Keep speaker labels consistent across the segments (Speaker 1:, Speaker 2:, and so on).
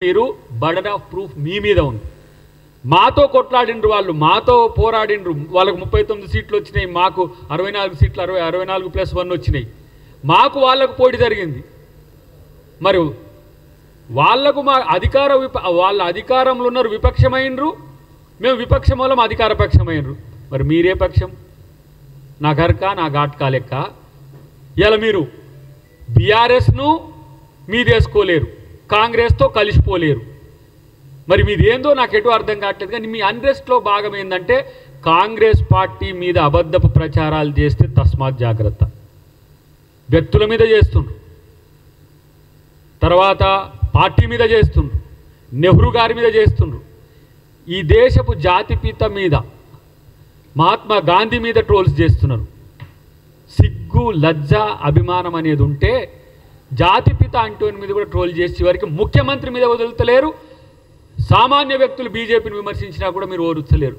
Speaker 1: మీరు burden of proof మీ మీద ఉంది. మాతో కొట్లాడిండ్రు, వాళ్ళు మాతో పోరాడిండ్రు. వాళ్ళకు 39 సీట్లు వచ్చినాయి, మాకు 64 సీట్లు 64+1 వచ్చినాయి. మాకు వాళ్ళకు పోటీ జరిగింది. మరి వాళ్లకు మా వాళ్ళ అధికారంలో ఉన్నారు, విపక్షమైనరు. మేము విపక్షం వల్ల అధికార పక్షమైనరు. మరి మీరే పక్షం? నా గర్కా నా ఘాట్కా లెక్క. ఇలా మీరు బీఆర్ఎస్ను మీదేసుకోలేరు, కాంగ్రెస్తో కలిసిపోలేరు. మరి మీదేందో నాకు ఎటు అర్థం కావట్లేదు. కానీ మీ అన్రెస్ట్లో భాగం ఏంటంటే కాంగ్రెస్ పార్టీ మీద అబద్ధపు ప్రచారాలు చేస్తే తస్మాత్ జాగ్రత్త. వ్యక్తుల మీద చేస్తుండ్రు, తర్వాత పార్టీ మీద చేస్తుండ్రు, నెహ్రూ గారి మీద చేస్తుండ్రు, ఈ దేశపు జాతిపిత మీద మహాత్మా గాంధీ మీద ట్రోల్స్ చేస్తున్నారు. సిగ్గు లజ్జ అభిమానం అనేది ఉంటే జాతిపిత అంటోని మీద కూడా ట్రోల్ చేసి చివరికి ముఖ్యమంత్రి మీద వదులుతలేరు. సామాన్య వ్యక్తులు బీజేపీని విమర్శించినా కూడా మీరు ఓర్చలేరు.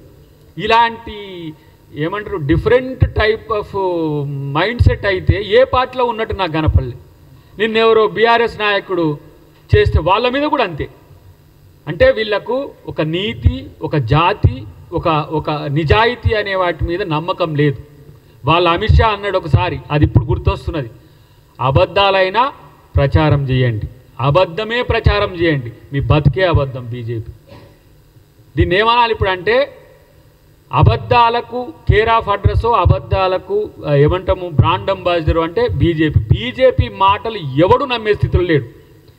Speaker 1: ఇలాంటి ఏమంటారు different type of mind set అయితే ఏ పార్టీలో ఉన్నట్టు నాకు కనపడలేదు. నిన్నెవరో బీఆర్ఎస్ నాయకుడు చేస్తే వాళ్ళ మీద కూడా అంతే. అంటే వీళ్లకు ఒక నీతి, ఒక జాతి, ఒక నిజాయితీ అనే వాటి మీద నమ్మకం లేదు. వాళ్ళ అమిత్ షా అన్నాడు ఒకసారి, అది ఇప్పుడు గుర్తొస్తున్నది, అబద్ధాలైనా ప్రచారం చేయండి, అబద్ధమే ప్రచారం చేయండి, మీ బతికే అబద్ధం బీజేపీ. దీన్ని ఏమనాలి ఇప్పుడు అంటే అబద్ధాలకు కేర్ ఆఫ్ అడ్రస్, అబద్ధాలకు ఏమంటాము బ్రాండ్ అంబాసిడర్ అంటే బీజేపీ మాటలు ఎవడు నమ్మే స్థితిలో లేడు.